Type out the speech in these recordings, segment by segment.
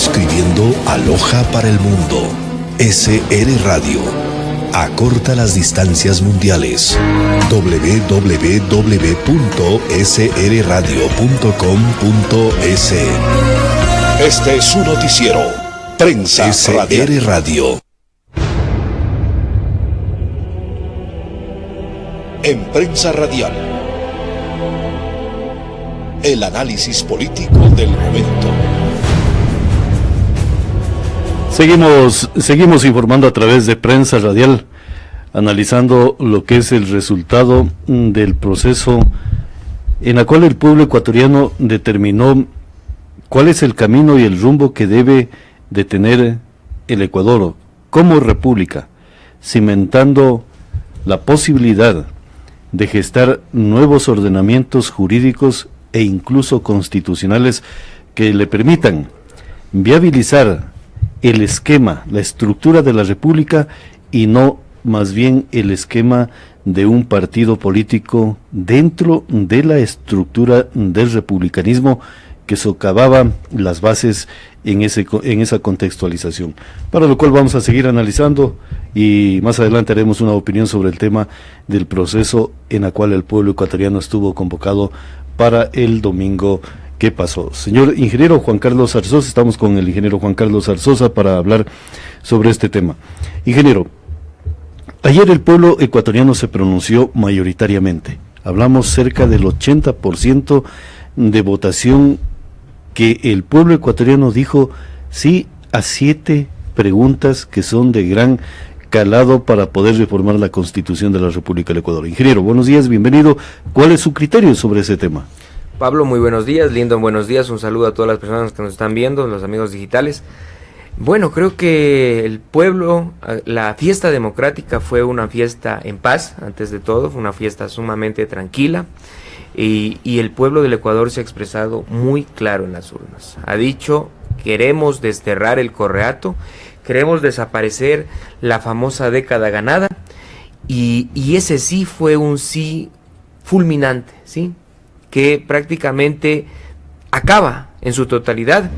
Escribiendo Aloha para el mundo. SR Radio. Acorta las distancias mundiales. www.srradio.com.es. Este es su noticiero. Prensa SR Radio. En Prensa Radial, el análisis político del momento. Seguimos informando a través de Prensa Radial, analizando lo que es el resultado del proceso en el cual el pueblo ecuatoriano determinó cuál es el camino y el rumbo que debe de tener el Ecuador como república, cimentando la posibilidad de gestar nuevos ordenamientos jurídicos e incluso constitucionales que le permitan viabilizar el esquema, la estructura de la república y no más bien el esquema de un partido político dentro de la estructura del republicanismo que socavaba las bases en esa contextualización, para lo cual vamos a seguir analizando y más adelante haremos una opinión sobre el tema del proceso en el cual el pueblo ecuatoriano estuvo convocado para el domingo que pasó. Señor ingeniero Juan Carlos Arzosa, estamos con el ingeniero Juan Carlos Arzosa para hablar sobre este tema. Ingeniero, ayer el pueblo ecuatoriano se pronunció mayoritariamente, hablamos cerca del 80% de votación, que el pueblo ecuatoriano dijo sí a 7 preguntas que son de gran calado para poder reformar la Constitución de la República del Ecuador. Ingeniero, buenos días, bienvenido. ¿Cuál es su criterio sobre ese tema? Pablo, muy buenos días. Lindo, buenos días. Un saludo a todas las personas que nos están viendo, los amigos digitales. Bueno, creo que el pueblo, la fiesta democrática fue una fiesta en paz, antes de todo, fue una fiesta sumamente tranquila. Y el pueblo del Ecuador se ha expresado muy claro en las urnas. Ha dicho, queremos desterrar el correato, queremos desaparecer la famosa década ganada, y ese sí fue un sí fulminante, ¿sí? Que prácticamente acaba en su totalidad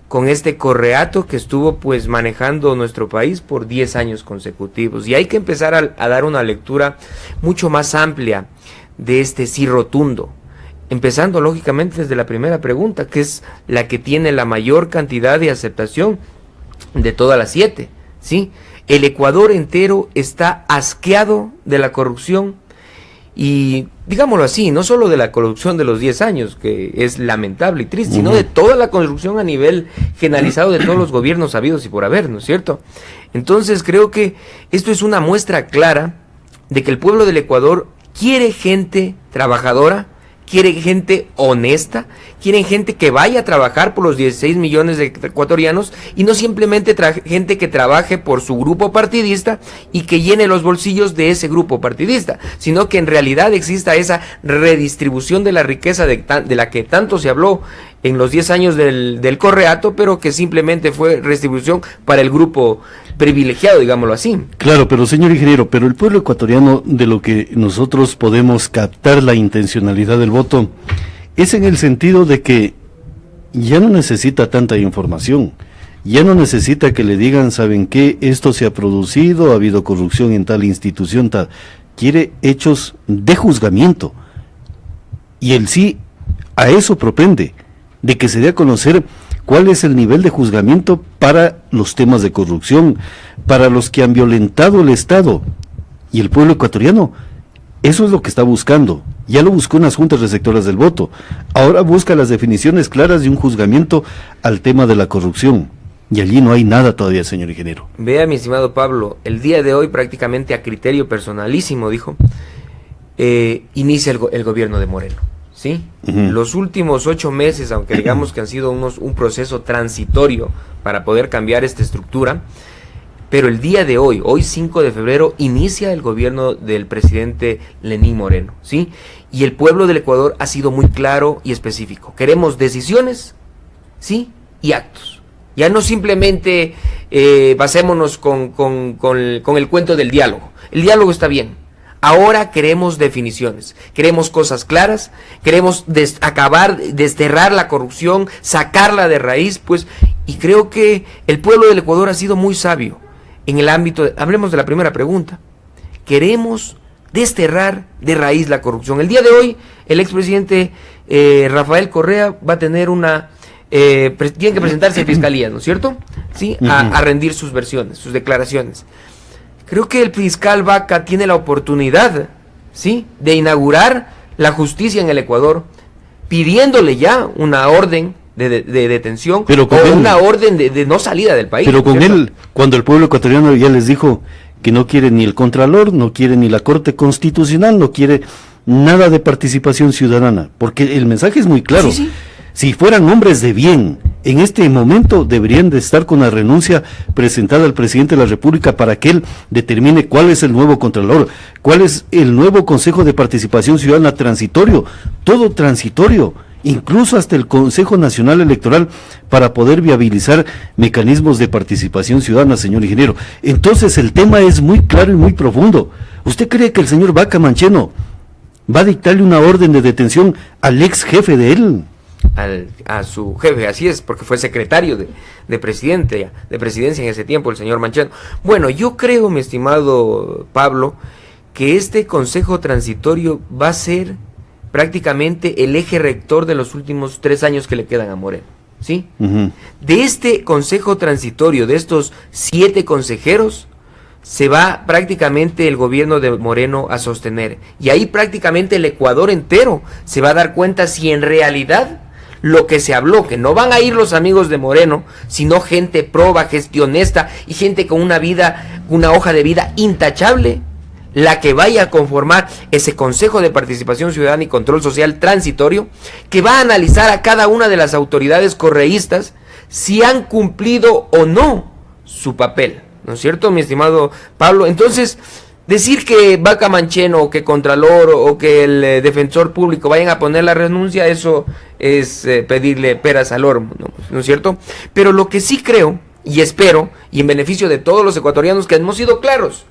con este correato que estuvo pues manejando nuestro país por 10 años consecutivos. Y hay que empezar a dar una lectura mucho más amplia de este sí rotundo, empezando lógicamente desde la primera pregunta, que es la que tiene la mayor cantidad de aceptación de todas las 7, ¿sí? El Ecuador entero está asqueado de la corrupción y, digámoslo así, no solo de la corrupción de los 10 años, que es lamentable y triste, sino de toda la corrupción a nivel generalizado de todos los gobiernos habidos y por haber, ¿no es cierto? Entonces creo que esto es una muestra clara de que el pueblo del Ecuador quiere gente trabajadora, quiere gente honesta, quieren gente que vaya a trabajar por los 16 millones de ecuatorianos y no simplemente gente que trabaje por su grupo partidista y que llene los bolsillos de ese grupo partidista, sino que en realidad exista esa redistribución de la riqueza de la que tanto se habló en los 10 años del correato, pero que simplemente fue redistribución para el grupo privilegiado, digámoslo así. Claro, pero señor ingeniero, pero el pueblo ecuatoriano, de lo que nosotros podemos captar la intencionalidad del voto, es en el sentido de que ya no necesita tanta información, ya no necesita que le digan, ¿saben qué? Esto se ha producido, ha habido corrupción en tal institución, tal. Quiere hechos de juzgamiento. Y el sí a eso propende, de que se dé a conocer cuál es el nivel de juzgamiento para los temas de corrupción, para los que han violentado el Estado. Y el pueblo ecuatoriano, eso es lo que está buscando. Ya lo buscó en las juntas receptoras del voto. Ahora busca las definiciones claras de un juzgamiento al tema de la corrupción. Y allí no hay nada todavía, señor ingeniero. Vea, mi estimado Pablo, el día de hoy prácticamente a criterio personalísimo, dijo, inicia el gobierno de Moreno. ¿Sí? Los últimos 8 meses, aunque digamos que han sido un proceso transitorio para poder cambiar esta estructura, pero el día de hoy 5 de febrero, inicia el gobierno del presidente Lenín Moreno, ¿sí? Y el pueblo del Ecuador ha sido muy claro y específico. Queremos decisiones, ¿sí? Y actos. Ya no simplemente basémonos con el cuento del diálogo. El diálogo está bien. Ahora queremos definiciones, queremos cosas claras, queremos desterrar la corrupción, sacarla de raíz, pues, Y creo que el pueblo del Ecuador ha sido muy sabio en el ámbito, hablemos de la primera pregunta. Queremos desterrar de raíz la corrupción. El día de hoy, el expresidente Rafael Correa va a tener tiene que presentarse en fiscalía, ¿no es cierto? ¿Sí? A rendir sus versiones, sus declaraciones. Creo que el fiscal Vaca tiene la oportunidad, ¿sí?, de inaugurar la justicia en el Ecuador, pidiéndole ya una orden de detención, pero o una orden de no salida del país. Pero con él, cuando el pueblo ecuatoriano ya les dijo que no quiere ni el Contralor, no quiere ni la Corte Constitucional, no quiere nada de participación ciudadana, porque el mensaje es muy claro. Sí. Si fueran hombres de bien, en este momento deberían de estar con la renuncia presentada al presidente de la República para que él determine cuál es el nuevo Contralor, cuál es el nuevo Consejo de Participación Ciudadana transitorio, todo transitorio, incluso hasta el Consejo Nacional Electoral, para poder viabilizar mecanismos de participación ciudadana, señor ingeniero. Entonces el tema es muy claro y muy profundo. ¿Usted cree que el señor Vaca Mancheno va a dictarle una orden de detención al ex jefe de él? A su jefe, así es, porque fue secretario de presidencia en ese tiempo, el señor Mancheno. Bueno, yo creo, mi estimado Pablo, que este consejo transitorio va a ser prácticamente el eje rector de los últimos 3 años que le quedan a Moreno, ¿sí? De este consejo transitorio, de estos 7 consejeros, se va prácticamente el gobierno de Moreno a sostener, y ahí prácticamente el Ecuador entero se va a dar cuenta si en realidad lo que se habló, que no van a ir los amigos de Moreno, sino gente proba, gestionesta y gente con una hoja de vida intachable, la que vaya a conformar ese Consejo de Participación Ciudadana y Control Social transitorio, que va a analizar a cada una de las autoridades correístas si han cumplido o no su papel, ¿no es cierto, mi estimado Pablo? Entonces, decir que Vaca Mancheno, o que Contralor, o que el Defensor Público vayan a poner la renuncia, eso es pedirle peras al olmo, ¿no es cierto? Pero lo que sí creo, y espero, y en beneficio de todos los ecuatorianos que hemos sido claros,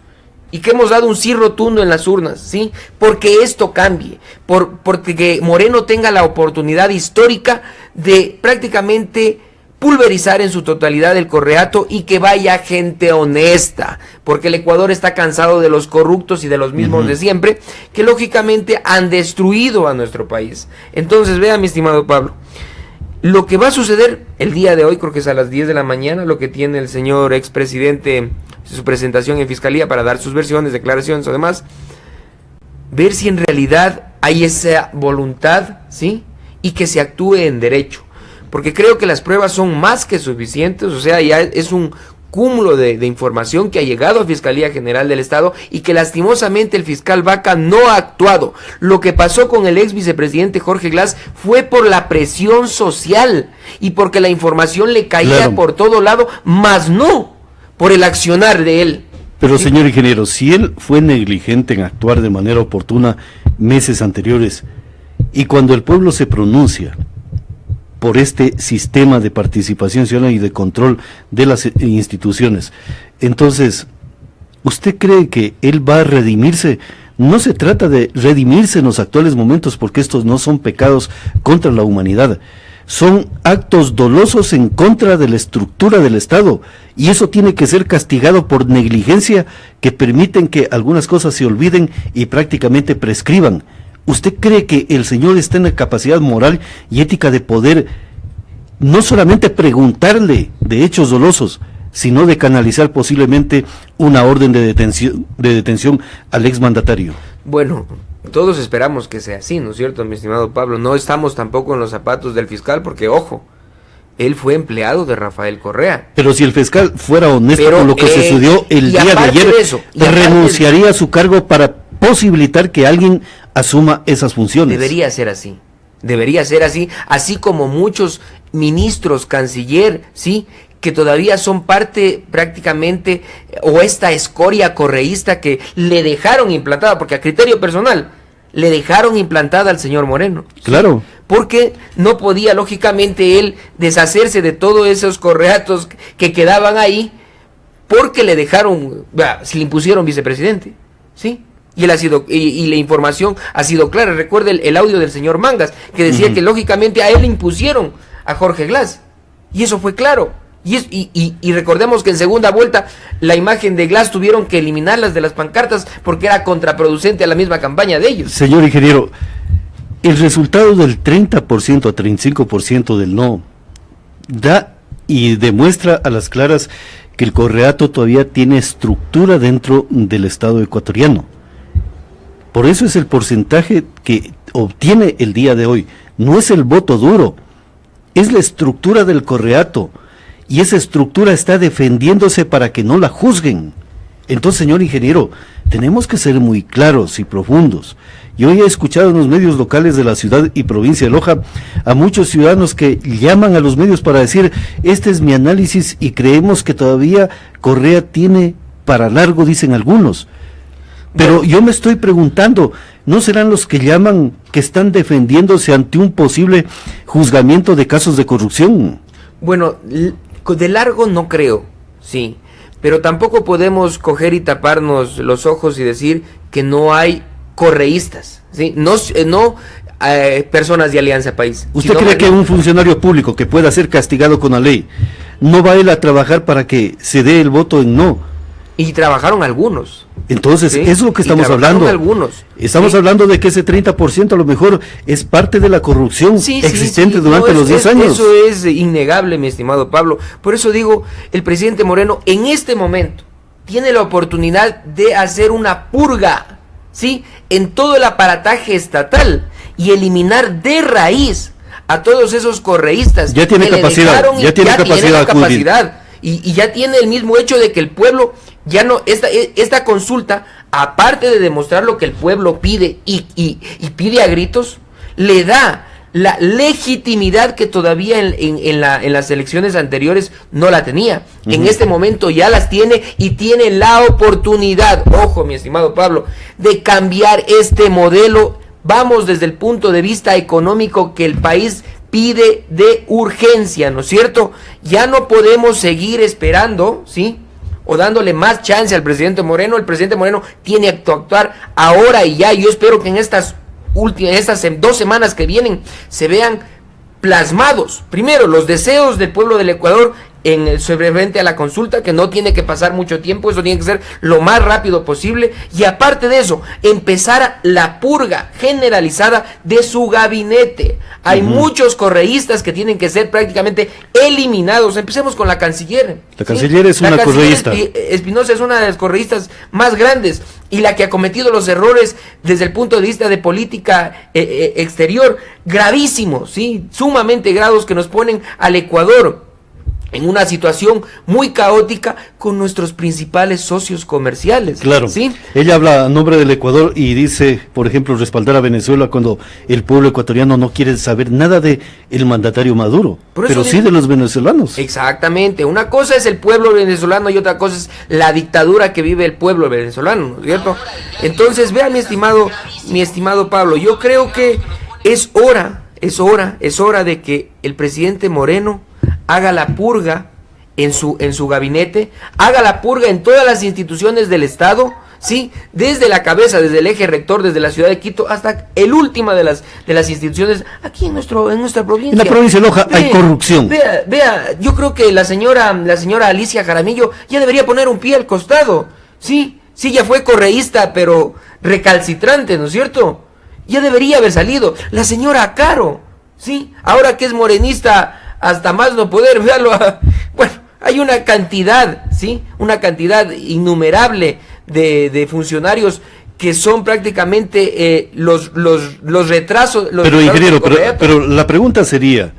y que hemos dado un sí rotundo en las urnas, ¿sí? Porque esto cambie, porque Moreno tenga la oportunidad histórica de prácticamente pulverizar en su totalidad el correato y que vaya gente honesta, porque el Ecuador está cansado de los corruptos y de los mismos de siempre, que lógicamente han destruido a nuestro país. Entonces, vea, mi estimado Pablo, lo que va a suceder el día de hoy, creo que es a las 10 de la mañana, lo que tiene el señor expresidente, su presentación en fiscalía para dar sus versiones, declaraciones o demás, ver si en realidad hay esa voluntad, ¿sí?, y que se actúe en derecho. Porque creo que las pruebas son más que suficientes, o sea, ya es un cúmulo de información que ha llegado a Fiscalía General del Estado y que lastimosamente el fiscal Vaca no ha actuado. Lo que pasó con el ex vicepresidente Jorge Glass fue por la presión social y porque la información le caía por todo lado, más no por el accionar de él. Pero señor ingeniero, si él fue negligente en actuar de manera oportuna meses anteriores, y cuando el pueblo se pronuncia por este sistema de participación ciudadana y de control de las instituciones, entonces, ¿usted cree que él va a redimirse? No se trata de redimirse en los actuales momentos, porque estos no son pecados contra la humanidad, son actos dolosos en contra de la estructura del Estado, y eso tiene que ser castigado por negligencia que permiten que algunas cosas se olviden y prácticamente prescriban. ¿Usted cree que el señor está en la capacidad moral y ética de poder no solamente preguntarle de hechos dolosos, sino de canalizar posiblemente una orden de detención al exmandatario? Bueno, todos esperamos que sea así, ¿no es cierto, mi estimado Pablo? No estamos tampoco en los zapatos del fiscal porque, ojo, él fue empleado de Rafael Correa. Pero si el fiscal fuera honesto con lo que sucedió el día de ayer, renunciaría a su cargo para posibilitar que alguien asuma esas funciones. Debería ser así, así como muchos ministros, canciller, ¿sí?, que todavía son parte prácticamente, o esta escoria correísta que le dejaron implantada, porque a criterio personal, le dejaron implantada al señor Moreno. Claro. ¿Sí? Porque no podía, lógicamente, él deshacerse de todos esos correatos que quedaban ahí, porque le dejaron, se le impusieron vicepresidente, ¿sí? Y él ha sido, y la información ha sido clara. Recuerde el audio del señor Mangas, que decía que lógicamente a él le impusieron a Jorge Glass, y eso fue claro, Y recordemos que en segunda vuelta la imagen de Glass tuvieron que eliminarlas de las pancartas porque era contraproducente a la misma campaña de ellos. Señor ingeniero, el resultado del 30% a 35% del no da y demuestra a las claras que el Correato todavía tiene estructura dentro del Estado ecuatoriano. Por eso es el porcentaje que obtiene el día de hoy. No es el voto duro, es la estructura del Correato. Y esa estructura está defendiéndose para que no la juzguen. Entonces, señor ingeniero, tenemos que ser muy claros y profundos. Yo he escuchado en los medios locales de la ciudad y provincia de Loja a muchos ciudadanos que llaman a los medios para decir, este es mi análisis y creemos que todavía Correa tiene para largo, dicen algunos. Pero yo me estoy preguntando, ¿no serán los que llaman que están defendiéndose ante un posible juzgamiento de casos de corrupción? Bueno, de largo no creo, sí, pero tampoco podemos coger y taparnos los ojos y decir que no hay correístas, ¿sí? No personas de Alianza País. ¿Usted cree que un funcionario público que pueda ser castigado con la ley, no va él a trabajar para que se dé el voto en no? Y trabajaron algunos. Entonces, ¿sí? Es lo que estamos hablando. Algunos. Estamos hablando de que ese 30% a lo mejor es parte de la corrupción existente durante los 10 años. Eso es innegable, mi estimado Pablo. Por eso digo, el presidente Moreno en este momento tiene la oportunidad de hacer una purga, ¿sí?, en todo el aparataje estatal y eliminar de raíz a todos esos correístas. Ya tiene capacidad, ya tiene capacidad. Y ya tiene el mismo hecho de que el pueblo ya no, esta consulta, aparte de demostrar lo que el pueblo pide y pide a gritos, le da la legitimidad que todavía en las elecciones anteriores no la tenía. En este momento ya las tiene y tiene la oportunidad, ojo mi estimado Pablo, de cambiar este modelo. Vamos desde el punto de vista económico que el país pide de urgencia, ¿no es cierto? Ya no podemos seguir esperando, ¿sí?, o dándole más chance al presidente Moreno. El presidente Moreno tiene que actuar ahora y ya. Yo espero que en estas 2 semanas que vienen se vean plasmados, primero, los deseos del pueblo del Ecuador frente a la consulta, que no tiene que pasar mucho tiempo, eso tiene que ser lo más rápido posible, y aparte de eso, empezar la purga generalizada de su gabinete. Hay muchos correístas que tienen que ser prácticamente eliminados. Empecemos con la canciller. La canciller es una correísta. Espinosa es una de las correístas más grandes y la que ha cometido los errores desde el punto de vista de política exterior gravísimos, ¿sí?, sumamente graves, que nos ponen al Ecuador en una situación muy caótica con nuestros principales socios comerciales. Claro, ¿sí? Ella habla a nombre del Ecuador y dice, por ejemplo, respaldar a Venezuela cuando el pueblo ecuatoriano no quiere saber nada de el mandatario Maduro, pero sí de los venezolanos. Exactamente, una cosa es el pueblo venezolano y otra cosa es la dictadura que vive el pueblo venezolano, ¿no es cierto? Entonces, vea mi estimado Pablo, yo creo que es hora de que el presidente Moreno haga la purga en su gabinete, haga la purga en todas las instituciones del Estado, ¿sí?, desde la cabeza, desde el eje rector, desde la ciudad de Quito hasta el última de las instituciones aquí en nuestra provincia. En la provincia de Loja hay corrupción. Vea, yo creo que la señora Alicia Jaramillo ya debería poner un pie al costado, sí, ya fue correísta, pero recalcitrante, ¿no es cierto? Ya debería haber salido. La señora Caro, sí, ahora que es morenista hasta más no poder, véalo. Bueno, hay una cantidad, ¿sí?, una cantidad innumerable de funcionarios que son prácticamente los retrasos. Pero ingeniero, pero la pregunta sería,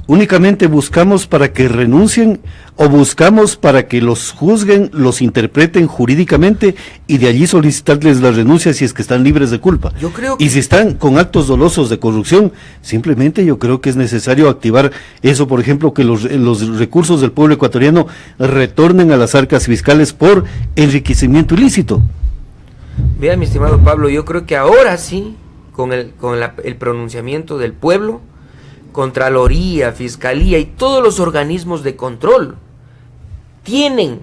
¿únicamente buscamos para que renuncien o buscamos para que los juzguen, los interpreten jurídicamente y de allí solicitarles la renuncia si es que están libres de culpa? Yo creo que... Y si están con actos dolosos de corrupción, simplemente yo creo que es necesario activar eso, por ejemplo, que los recursos del pueblo ecuatoriano retornen a las arcas fiscales por enriquecimiento ilícito. Vea, mi estimado Pablo, yo creo que ahora sí, con el pronunciamiento del pueblo, Contraloría, Fiscalía y todos los organismos de control tienen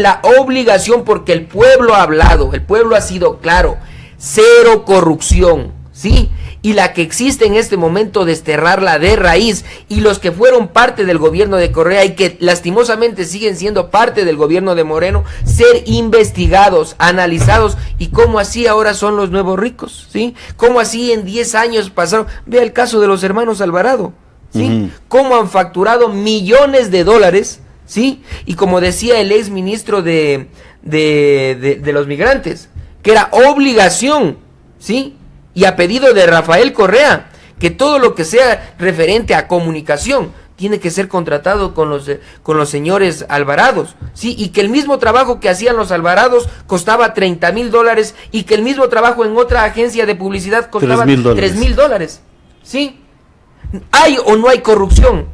la obligación, porque el pueblo ha hablado, el pueblo ha sido claro, cero corrupción, ¿sí? Y la que existe en este momento, desterrarla de raíz. Y los que fueron parte del gobierno de Correa y que lastimosamente siguen siendo parte del gobierno de Moreno, ser investigados, analizados, y cómo así ahora son los nuevos ricos, ¿sí? Cómo así en 10 años pasaron. Vea el caso de los hermanos Alvarado, ¿sí? Cómo han facturado millones de dólares, ¿sí? Y como decía el ex ministro de los migrantes, que era obligación, ¿sí? Y a pedido de Rafael Correa, que todo lo que sea referente a comunicación tiene que ser contratado con los señores Alvarados, ¿sí? Y que el mismo trabajo que hacían los Alvarados costaba $30,000, y que el mismo trabajo en otra agencia de publicidad costaba $3,000, ¿sí? ¿Hay o no hay corrupción?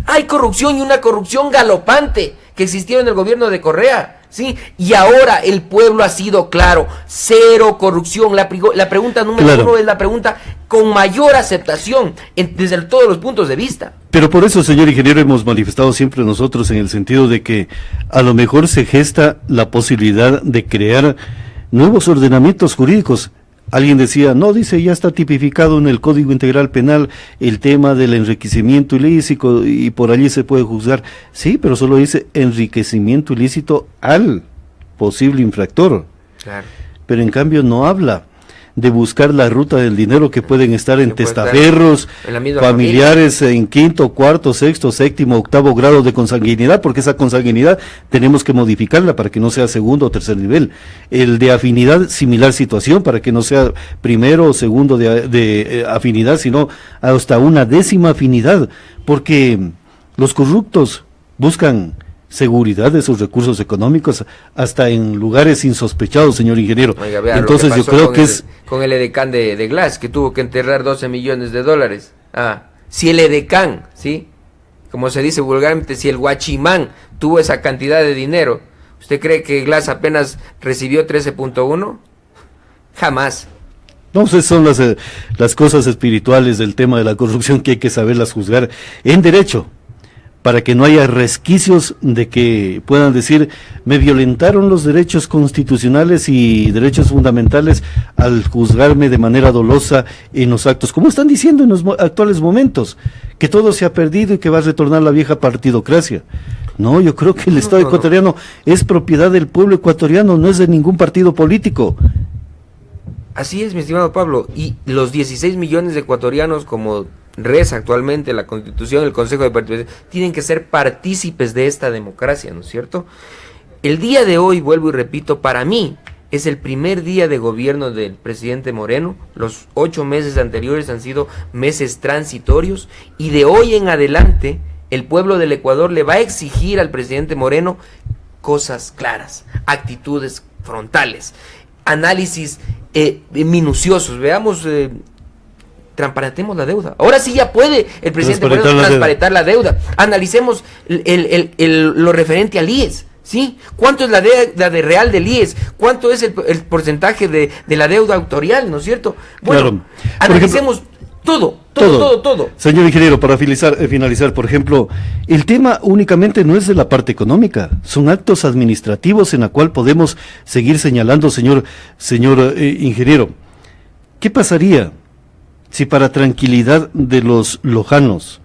Hay corrupción, y una corrupción galopante que existió en el gobierno de Correa, ¿sí? Y ahora el pueblo ha sido claro: cero corrupción. La pregunta número uno es la pregunta con mayor aceptación desde todos los puntos de vista. Pero por eso, señor ingeniero, hemos manifestado siempre nosotros en el sentido de que a lo mejor se gesta la posibilidad de crear nuevos ordenamientos jurídicos. Alguien decía, no, dice, ya está tipificado en el Código Integral Penal el tema del enriquecimiento ilícito y por allí se puede juzgar. Sí, pero solo dice enriquecimiento ilícito al posible infractor. Claro. Pero en cambio no habla de buscar la ruta del dinero que pueden estar en testaferros, familiares en quinto, cuarto, sexto, séptimo, octavo grado de consanguinidad, porque esa consanguinidad tenemos que modificarla para que no sea segundo o tercer nivel. El de afinidad, similar situación, para que no sea primero o segundo de afinidad, sino hasta una 10ª afinidad, porque los corruptos buscan seguridad de sus recursos económicos hasta en lugares insospechados, señor ingeniero. Oiga, vea, entonces yo creo que con el edecán de Glass, que tuvo que enterrar $12 millones. Si el edecán, ¿sí?, como se dice vulgarmente, si el guachimán tuvo esa cantidad de dinero, ¿usted cree que Glass apenas recibió 13.1? Jamás. No, esas son las cosas espirituales del tema de la corrupción, que hay que saberlas juzgar en derecho, para que no haya resquicios de que puedan decir, me violentaron los derechos constitucionales y derechos fundamentales al juzgarme de manera dolosa en los actos, como están diciendo en los actuales momentos, que todo se ha perdido y que va a retornar la vieja partidocracia. No, yo creo que el Estado ecuatoriano es propiedad del pueblo ecuatoriano, no es de ningún partido político. Así es, mi estimado Pablo, y los 16 millones de ecuatorianos, como reza actualmente la Constitución, el Consejo de Participación, tienen que ser partícipes de esta democracia, ¿no es cierto? El día de hoy, vuelvo y repito, para mí es el primer día de gobierno del presidente Moreno. Los 8 meses anteriores han sido meses transitorios, y de hoy en adelante el pueblo del Ecuador le va a exigir al presidente Moreno cosas claras, actitudes frontales, análisis minuciosos. Veamos, transparentemos la deuda. Ahora sí ya puede el presidente Moreno transparentar la deuda. Analicemos lo referente al IES, ¿sí? ¿Cuánto es la deuda real del IES? ¿Cuánto es el porcentaje de la deuda autorial, ¿no es cierto? Bueno, claro. Analicemos todo. Señor ingeniero, para finalizar, por ejemplo, el tema únicamente no es de la parte económica, son actos administrativos en la cual podemos seguir señalando, señor ingeniero. ¿Qué pasaría si para tranquilidad de los lojanos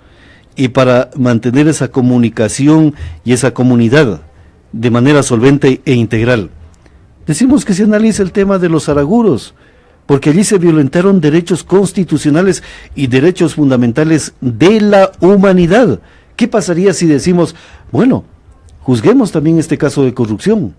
y para mantener esa comunicación y esa comunidad de manera solvente e integral, decimos que se analice el tema de los araguros? Porque allí se violentaron derechos constitucionales y derechos fundamentales de la humanidad. ¿Qué pasaría si decimos, bueno, juzguemos también este caso de corrupción?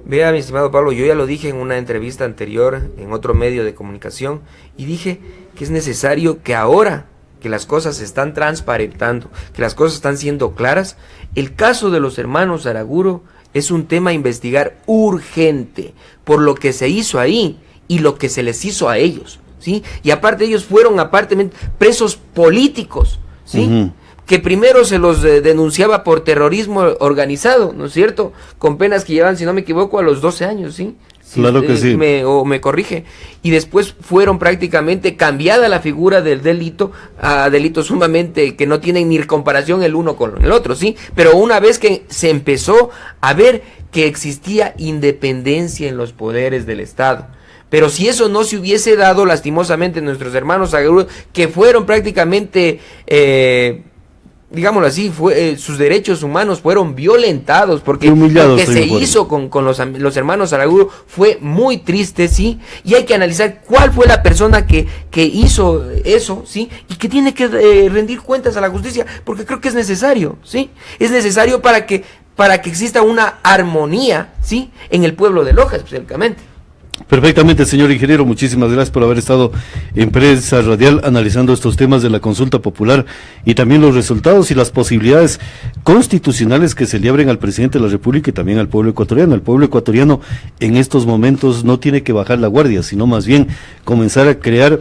Vea, mi estimado Pablo, yo ya lo dije en una entrevista anterior en otro medio de comunicación, y dije que es necesario que ahora que las cosas se están transparentando, que las cosas están siendo claras, el caso de los hermanos Araguro es un tema a investigar urgente por lo que se hizo ahí y lo que se les hizo a ellos, ¿sí? Y aparte ellos fueron aparentemente presos políticos, ¿sí? Que primero se los denunciaba por terrorismo organizado, ¿no es cierto? Con penas que llevan, si no me equivoco, a los 12 años, ¿sí? Claro que sí. Me corrige. Y después fueron prácticamente cambiada la figura del delito a delitos sumamente que no tienen ni comparación el uno con el otro, ¿sí? Pero una vez que se empezó a ver que existía independencia en los poderes del Estado, Pero si eso no se hubiese dado, lastimosamente, nuestros hermanos sagarudos, que fueron prácticamente, digámoslo así, sus derechos humanos fueron violentados, porque lo que se hizo con los hermanos Saraguro fue muy triste, ¿sí? Y hay que analizar cuál fue la persona que hizo eso, ¿sí? Y que tiene que rendir cuentas a la justicia, porque creo que es necesario, ¿sí? Es necesario para que exista una armonía, ¿sí? En el pueblo de Loja, específicamente. Perfectamente, señor ingeniero, muchísimas gracias por haber estado en Prensa Radial analizando estos temas de la consulta popular y también los resultados y las posibilidades constitucionales que se le abren al presidente de la República y también al pueblo ecuatoriano. El pueblo ecuatoriano en estos momentos no tiene que bajar la guardia, sino más bien comenzar a crear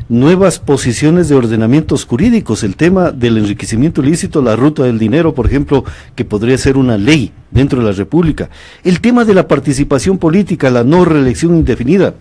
nuevas posiciones de ordenamientos jurídicos. El tema del enriquecimiento ilícito, la ruta del dinero, por ejemplo, que podría ser una ley dentro de la República. El tema de la participación política, la no reelección indefinida.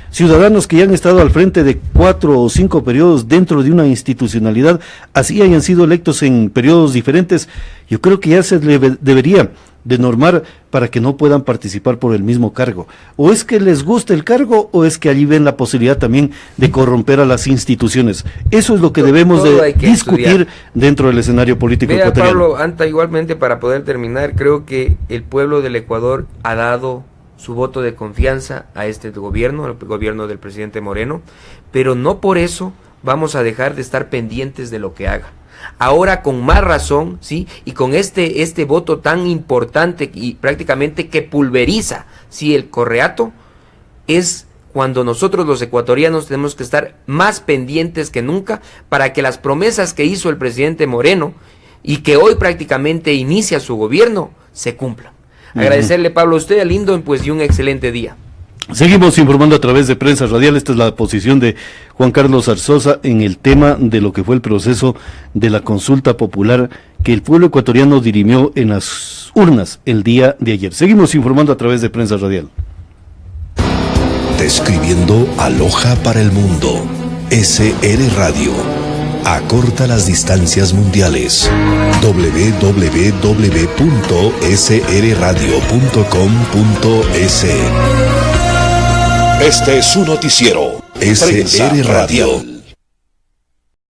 Ciudadanos que ya han estado al frente de 4 o 5 periodos dentro de una institucionalidad, así hayan sido electos en periodos diferentes, yo creo que ya se debería de normar para que no puedan participar por el mismo cargo. O es que les gusta el cargo, o es que allí ven la posibilidad también de corromper a las instituciones. Eso es lo que debemos de discutir estudiar dentro del escenario político ecuatoriano. Pablo, Anta, igualmente, para poder terminar, creo que el pueblo del Ecuador ha dado su voto de confianza a este gobierno, el gobierno del presidente Moreno, pero no por eso vamos a dejar de estar pendientes de lo que haga. Ahora con más razón, ¿sí? Y con este voto tan importante y prácticamente que pulveriza, ¿sí?, el correato, es cuando nosotros los ecuatorianos tenemos que estar más pendientes que nunca para que las promesas que hizo el presidente Moreno y que hoy prácticamente inicia su gobierno se cumplan. Agradecerle, Pablo, a usted, lindo, pues, y un excelente día. Seguimos informando a través de Prensa Radial. Esta es la posición de Juan Carlos Arzosa en el tema de lo que fue el proceso de la consulta popular que el pueblo ecuatoriano dirimió en las urnas el día de ayer. Seguimos informando a través de Prensa Radial. Describiendo a Loja para el mundo. SR Radio. Acorta las distancias mundiales. www.srradio.com.es. Este es su noticiero. SR Radio.